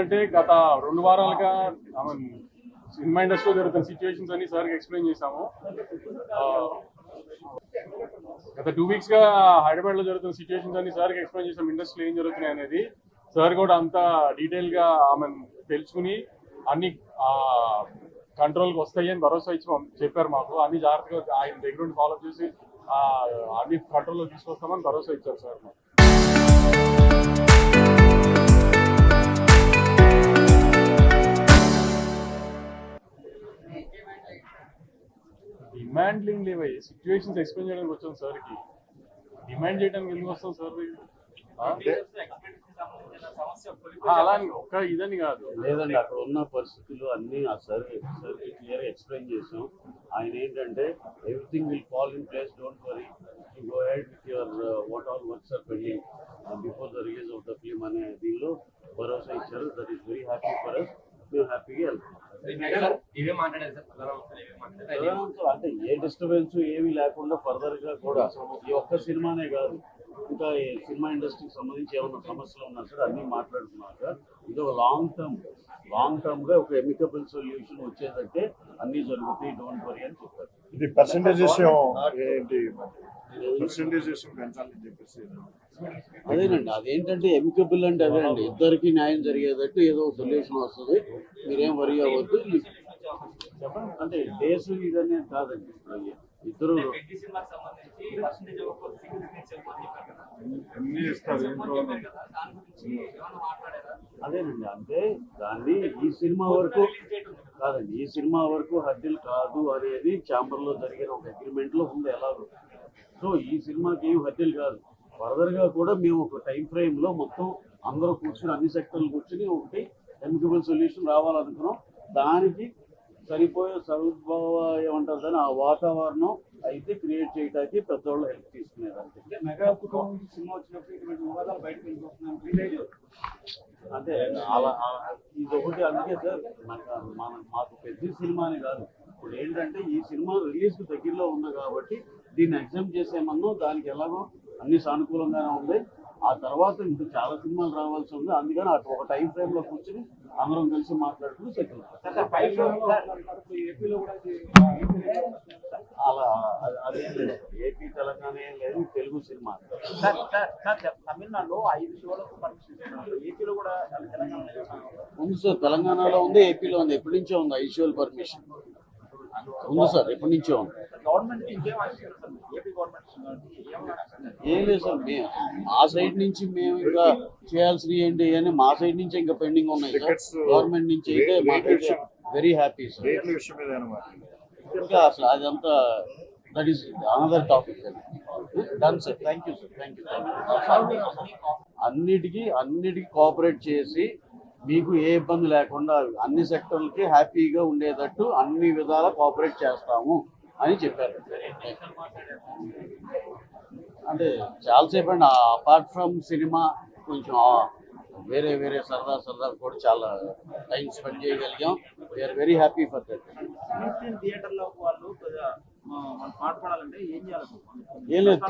అంటే గత 2 వారాలుగా సినిమా ఇండస్ట్రీలో జరుగుతున్న సిచ్యువేషన్స్ అన్ని సార్కి ఎక్స్ప్లెయిన్ చేశాము. గత 2 వీక్స్ గా హైదరాబాద్ లో జరుగుతున్న సిచ్యువేషన్స్ అన్ని సార్కి ఎక్స్ప్లెయిన్ చేసాం. ఇండస్ట్రీలో ఏం జరుగుతున్నాయి అనేది సార్ కూడా అంతా డీటెయిల్ గా తెలుసుకుని అన్ని కంట్రోల్కి వస్తాయని భరోసా ఇచ్చి చెప్పారు. మాకు అన్ని జాగ్రత్తగా ఆయన దగ్గర ఫాలో చేసి అన్ని కంట్రోల్లో తీసుకొస్తామని భరోసా ఇచ్చారు సార్. డిమాండ్లింగ్ లేవయ్యి, సిచ్యువేషన్స్ ఎక్స్ప్లెయిన్ చేయడానికి వచ్చాం సార్కి. డిమాండ్ చేయడానికి ఎందుకు వస్తాం సార్? అలా ఒక్క ఇదని కాదు లేదండి, అక్కడ ఉన్న పరిస్థితులు అన్ని ఆ సర్కి క్లియర్ ఎక్స్ప్లెయిన్ చేసాం. ఆయన ఏంటంటే everything will fall in place, don't worry, you go head with your what all works are pending before the release of the film అనే దీనిలో భరోసా ఇచ్చారు. That is very happy for us. మేము హ్యాపీగా వెళ్తాం. అంటే ఏ డిస్టర్బెన్స్ ఏమీ లేకుండా ఫర్దర్ గా కూడా ఈ ఒక్క సినిమానే కాదు, ఇంకా సినిమా ఇండస్ట్రీకి సంబంధించి ఏమైనా సమస్యలు ఉన్నా సరే అన్ని మాట్లాడుకున్నాక ఇది ఒక లాంగ్ టర్మ్ గా ఒక ఎమికబుల్ సొల్యూషన్ వచ్చేదంటే అన్ని జరుగుతాయి, డోంట్ వరీ అని చెప్పారు. ఇది పర్సెంటేజ్ ఏంటి, పర్సెంటేజ్ పెంచాలని చెప్పేసి అదేనండి. అదేంటంటే ఎమికబుల్ అంటే అదేనండి, ఇద్దరికి న్యాయం జరిగేటట్టు ఏదో సొల్యూషన్ వస్తుంది, మీరేం వరీ అవ్వద్దు. అంటే డేస్ ఇదనే కాదండి, ఇద్దరు అదేనండి. అంటే దాన్ని ఈ సినిమా వరకు కాదండి, ఈ సినిమా వరకు హద్దులు కాదు అనేది ఛాంబర్ లో జరిగిన ఒక అగ్రిమెంట్ లో ఉంది ఎలాగో. సో ఈ సినిమాకి ఏం హద్దులు కాదు. ఫర్దర్ గా కూడా మేము ఒక టైం ఫ్రేమ్ లో మొత్తం అందరూ కూర్చుని అన్ని సెక్టర్లు కూర్చుని ఒకటి ఎమికబుల్ సొల్యూషన్ రావాలనుకున్నాం. దానికి సరిపోయే సద్భావ ఏమంటారు దాన్ని, ఆ వాతావరణం అయితే క్రియేట్ చేయడానికి పెద్దవాళ్ళు హెల్ప్ తీసుకునేదానికి. అంటే అలా ఇది ఒకటి. అందుకే సార్ మాకు పెద్ద సినిమానే కాదు, ఇప్పుడు ఏంటంటే ఈ సినిమా రిలీజ్ దగ్గరలో ఉంది కాబట్టి దీన్ని ఎగ్జామ్ చేసేమన్నా దానికి ఎలాగో అన్ని సానుకూలంగానే ఉంది. ఆ తర్వాత ఇంకా చాలా సినిమాలు రావాల్సి ఉంది, అందుకని అటు ఒక టైం ఫ్రేమ్ లో కూర్చొని అందరం కలిసి మాట్లాడుకుని సెటిల్. అలా అదేం లేదు, ఏపీ తెలంగాణ ఏం లేదు, తెలుగు సినిమా. తమిళనాడులో 5 షోలకు పర్మిషన్, ఏపీలో కూడా ఉంది సార్. తెలంగాణలో ఉంది, ఏపీలో ఉంది, ఎప్పటి నుంచో ఉంది 5 షోల పర్మిషన్ ఉంది సార్, ఎప్పటి నుంచో ఉంది. ఏం లేదు సార్, మా సైడ్ నుంచి మేము ఇంకా చేయాల్సినవి ఏంటి అని మా సైడ్ నుంచి ఇంకా పెండింగ్ ఉన్నాయి సార్. గవర్నమెంట్ నుంచి అయితే మాకైతే వెరీ హ్యాపీ సార్. ఇంకా అసలు అదంతా that is another topic sir. Done sir, thank you sir, thank you. అన్నిటికీ కోఆపరేట్ చేసి మీకు ఏ ఇబ్బంది లేకుండా అన్ని సెక్టర్లకి హ్యాపీగా ఉండేటట్టు అన్ని విధాలా కోఆపరేట్ చేస్తాము అని చెప్పారు. అంటే చాలాసేపు అండి, అపార్ట్ ఫ్రమ్ సినిమా కొంచెం వేరే సరదా కూడా చాలా టైం స్పెండ్ చేయగలిగాం. We are very happy for that. ఏం లేదు,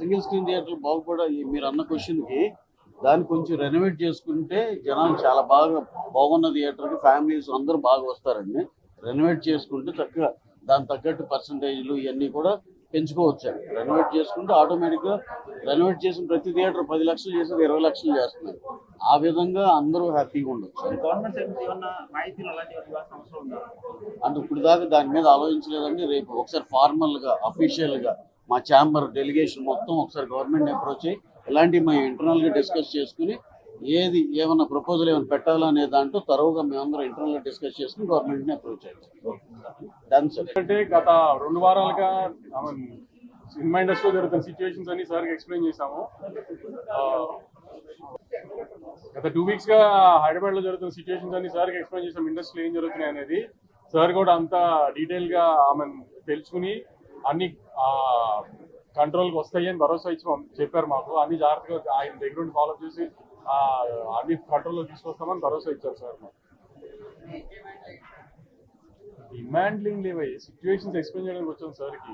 సింగిల్ స్క్రీన్ థియేటర్లు బాగుపడ మీరు అన్న క్వశ్చన్కి దాన్ని కొంచెం రెనోవేట్ చేసుకుంటే జనాలు చాలా బాగున్న థియేటర్కి ఫ్యామిలీస్ అందరూ బాగా వస్తారండి. రెనోవేట్ చేసుకుంటే చక్కగా దాని తగ్గట్టు పర్సంటేజ్లు ఇవన్నీ కూడా పెంచుకోవచ్చు. రెనోవేట్ చేసుకుంటే ఆటోమేటిక్గా రెనోవేట్ చేసిన ప్రతి థియేటర్ 10 లక్షలు చేసేది 20 లక్షలు చేస్తున్నారు. ఆ విధంగా అందరూ హ్యాపీగా ఉండొచ్చు. అంటే ఇప్పుడు దాకా దాని మీద ఆలోచించలేదండి. రేపు ఒకసారి ఫార్మల్గా అఫీషియల్గా మా ఛాంబర్ డెలిగేషన్ మొత్తం ఒకసారి గవర్నమెంట్ అప్రోచ్ అయ్యి ఇలాంటివి మేము ఇంటర్నల్గా డిస్కస్ చేసుకుని ఏమన్నా ప్రపోజల్ ఏమైనా పెట్టాలనే దాంట్లో తరువుగా మేమందరం ఇంటర్నల్గా డిస్కస్ చేసుకుని గవర్నమెంట్ని అప్రోచ్ అయ్యాం. అంటే గత 2 వారాలుగా సినిమా ఇండస్ట్రీలో జరుగుతున్న సిచ్యువేషన్స్ అన్ని సార్కి ఎక్స్ప్లెయిన్ చేశాము. గత 2 వీక్స్ గా హైదరాబాద్ లో జరుగుతున్న సిచ్యువేషన్స్ అన్ని సార్కి ఎక్స్ప్లెయిన్ చేసాం. ఇండస్ట్రీలో ఏం జరుగుతున్నాయి అనేది సార్ కూడా అంతా డీటెయిల్ గా తెలుసుకుని అన్ని కంట్రోల్కి వస్తాయని భరోసా ఇచ్చి చెప్పారు. మాకు అన్ని జాగ్రత్తగా ఆయన దగ్గర ఫాలో చేసి అన్ని కంట్రోల్లో తీసుకొస్తామని భరోసా ఇచ్చారు సార్. డిమాండ్లింగ్ లేవయ్యి, సిచ్యువేషన్స్ ఎక్స్ప్లెయిన్ చేయడానికి వచ్చాం సార్కి.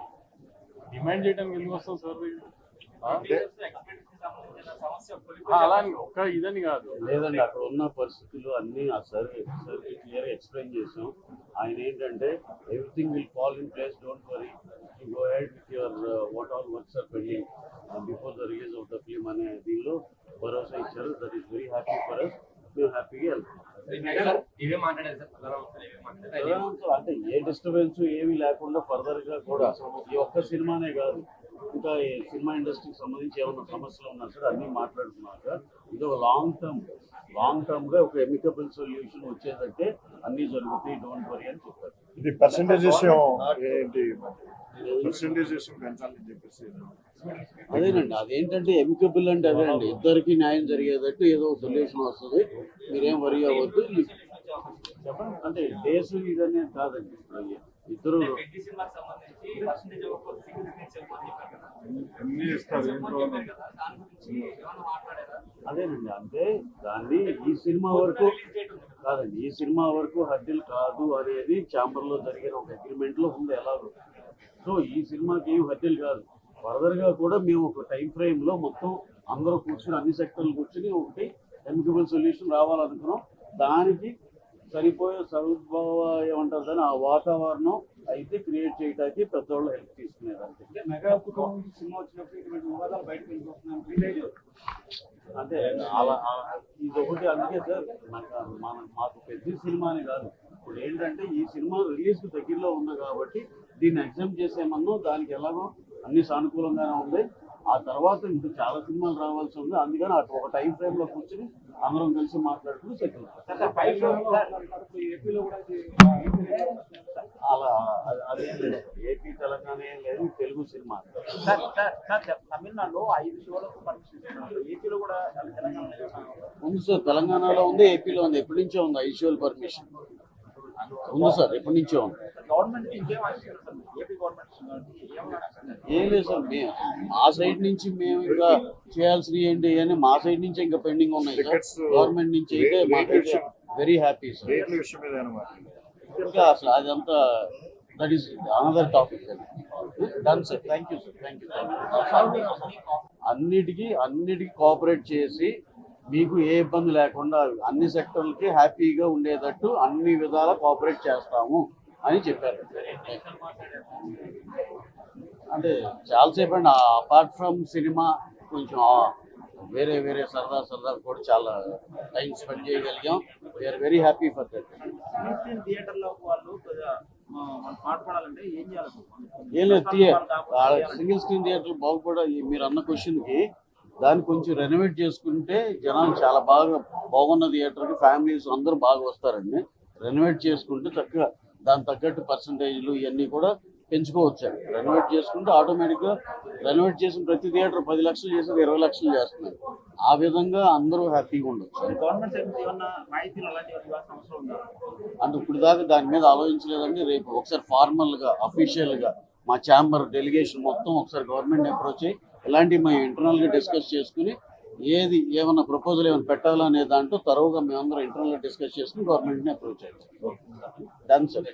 డిమాండ్ చేయడానికి ఎందుకు వస్తాం సార్? సంబంధించిన సమస్య అలా అని ఒక్క ఇదని కాదు. లేదండి, అక్కడ ఉన్న పరిస్థితులు అన్ని ఆ సార్కి క్లియర్ ఎక్స్ప్లెయిన్ చేసాం. ఆయన ఏంటంటే everything will fall in place, don't worry, you go head with your what all works are pending before the release of the film అనే దీనిలో భరోసా ఇచ్చారు. That is very happy for us. మేము హ్యాపీగా వెళ్తాం. అంటే ఏ డిస్టర్బెన్స్ ఏమీ లేకుండా ఫర్దర్ గా కూడా ఈ ఒక్క సినిమానే కాదు, ఇంకా ఈ సినిమా ఇండస్ట్రీకి సంబంధించి ఏమైనా సమస్యలు ఉన్నా సరే అన్ని మాట్లాడుకున్నాక ఇది ఒక లాంగ్ టర్మ్ గా ఒక ఎమికబుల్ సొల్యూషన్ వచ్చేదంటే అన్ని జరుగుతాయి, డోంట్ వరీ అని చెప్పారు. ఇది పర్సంటేజ్ విషయం ఏంటి, పర్సంటేజ్ విషయం పెంచాలని చెప్పేసి అదేనండి, అదేంటంటే ఎమికబుల్ అంటే అదేనండి, ఇద్దరికి న్యాయం జరిగేటట్టు ఏదో సొల్యూషన్ వస్తుంది, మీరేం వరీ అవ్వద్దు. చెప్పండి, అంటే డేస్ ఇదనే కాదండి, ఇద్దరు పెద్ద సినిమాకి సంబంధించి పర్సెంటేజ్ చెప్పారు కదా, అన్ని ఇస్తారు ఏంటో కదా, దాని గురించి ఏమైనా మాట్లాడారా? అదేనండి, అంటే దాన్ని ఈ సినిమా వరకు కాదండి, ఈ సినిమా వరకు హద్దులు కాదు అనేది ఛాంబర్ లో జరిగిన ఒక అగ్రిమెంట్ లో ఉంది ఎలాగో. సో ఈ సినిమాకి ఏం హద్దులు కాదు, ఫర్దర్ గా కూడా మేము ఒక టైం ఫ్రేమ్ లో మొత్తం అందరూ కూర్చుని అన్ని సెక్టర్లు కూర్చుని ఒకటి ఎమికబుల్ సొల్యూషన్ రావాలనుకున్నాం. దానికి సరిపోయే సద్భావ ఏమంటారు దాన్ని, ఆ వాతావరణం అయితే క్రియేట్ చేయడానికి పెద్దవాళ్ళు హెల్ప్ తీసుకునేదానికి. మెగా కుటుంబం నుంచి సినిమా వచ్చినప్పుడు ఇటువంటి వివాదాలు బయటకు వెళ్ళిపోతున్నాం. అంటే అలా ఇది ఒకటి, అందుకే సార్ మాకు పెద్ద సినిమా అని కాదు, ఇప్పుడు ఏంటంటే ఈ సినిమా రిలీజ్ కు దగ్గరలో ఉంది కాబట్టి దీన్ని ఎగ్జామ్ చేసేమన్నా, దానికి ఎలాగో అన్ని సానుకూలంగానే ఉంది. ఆ తర్వాత ఇంకా చాలా సినిమాలు రావాల్సి ఉంది, అందుకని అటు ఒక టైం ఫ్రేమ్ లో కూర్చొని అందరం కలిసి మాట్లాడుకుని సెటిల్ ఏపీలో కూడా అలా అదేం లేదు, ఏపీ తెలంగాణ ఏం లేదు, తెలుగు సినిమా. తమిళనాడులో 5 షోలకు పర్మిషన్ ఇస్తున్నారు, ఏపీలో కూడా తెలంగాణ ఉంది సార్, తెలంగాణలో ఉంది, ఏపీలో ఉంది, ఎప్పటి నుంచో ఉంది ఐషువల్ పర్మిషన్ ఉంది సార్, ఎప్పటి నుంచో ఉంది. గవర్నమెంట్ ఇంకేం ఆశిస్తున్నారు సార్, ఏపీ గవర్నమెంట్ ఏం లేదు సార్, మేము మా సైడ్ నుంచి మేము ఇంకా చేయాల్సినవి ఏంటి అని మా సైడ్ నుంచి ఇంకా పెండింగ్ ఉన్నాయి సార్. గవర్నమెంట్ నుంచి అయితే మాకైతే వెరీ హ్యాపీ సార్. రేట్ల విషయం మీద అనమాట. ఇంకా అసలు అదంతా that is another topic sir. Done sir, thank you sir, thank you. అన్నిటికీ కోఆపరేట్ చేసి మీకు ఏ ఇబ్బంది లేకుండా అన్ని సెక్టర్లకి హ్యాపీగా ఉండేటట్టు అన్ని విధాలా కోఆపరేట్ చేస్తాము అని చెప్పారు. అంటే చాలాసేపు అండి, అపార్ట్ ఫ్రమ్ సినిమా కొంచెం వేరే సరదా కూడా చాలా టైం స్పెండ్ చేయగలిగాం. We are very happy for that. థియేటర్లో వాళ్ళు మాట్లాడాలంటే ఏం చేయాలి? ఏం లేదు, సింగిల్ స్క్రీన్ థియేటర్లు బాగుపడ మీరు అన్న క్వశ్చన్కి దాన్ని కొంచెం రెనోవేట్ చేసుకుంటే జనాలు చాలా బాగున్న థియేటర్కి ఫ్యామిలీస్ అందరూ బాగా వస్తారండి. రెనోవేట్ చేసుకుంటే చక్కగా దాని తగ్గట్టు పర్సంటేజ్లు ఇవన్నీ కూడా పెంచుకోవచ్చు. రెనోవేట్ చేసుకుంటే ఆటోమేటిక్గా రెనోవేట్ చేసిన ప్రతి థియేటర్ 10 లక్షలు చేసేది 20 లక్షలు చేస్తున్నారు. ఆ విధంగా అందరూ హ్యాపీగా ఉండొచ్చు. గవర్నమెంట్ ఏమన్నా మాహితీలు అలాంటి ఇవ్వాల్సిన అవసరం ఉందా అంటే ఇప్పుడు దాకా దాని మీద ఆలోచించలేదండి. రేపు ఒకసారి ఫార్మల్గా అఫీషియల్గా మా ఛాంబర్ డెలిగేషన్ మొత్తం ఒకసారి గవర్నమెంట్ అప్రోచ్ అయ్యి ఇలాంటివి మేము ఇంటర్నల్గా డిస్కస్ చేసుకుని ఏమన్నా ప్రపోజల్ ఏమైనా పెట్టాలనే దాంట్లో తరువుగా మేమందరం ఇంటర్నల్గా డిస్కస్ చేసుకుని గవర్నమెంట్ని అప్రోచ్ అయ్యాం. Done sir.